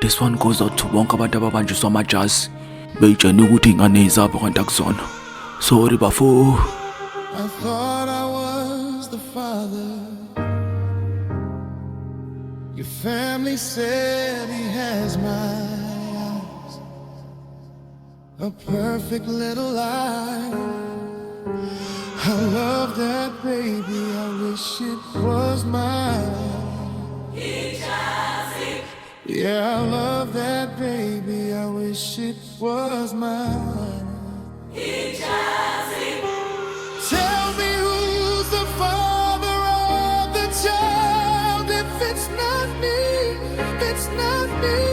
This one goes out to bonke abantu ababanjiswa amajazi beyitshena ukuthi ingane izapho kanti akusona. Sorry bafo. I thought I was the father. Your family said he has my eyes, a perfect little lie. I love that baby, I wish it was mine. Ijazi. Yeah, I love that baby, I wish it was mine. Ijazi. Tell me who's the father of the child. If it's not me, it's not me.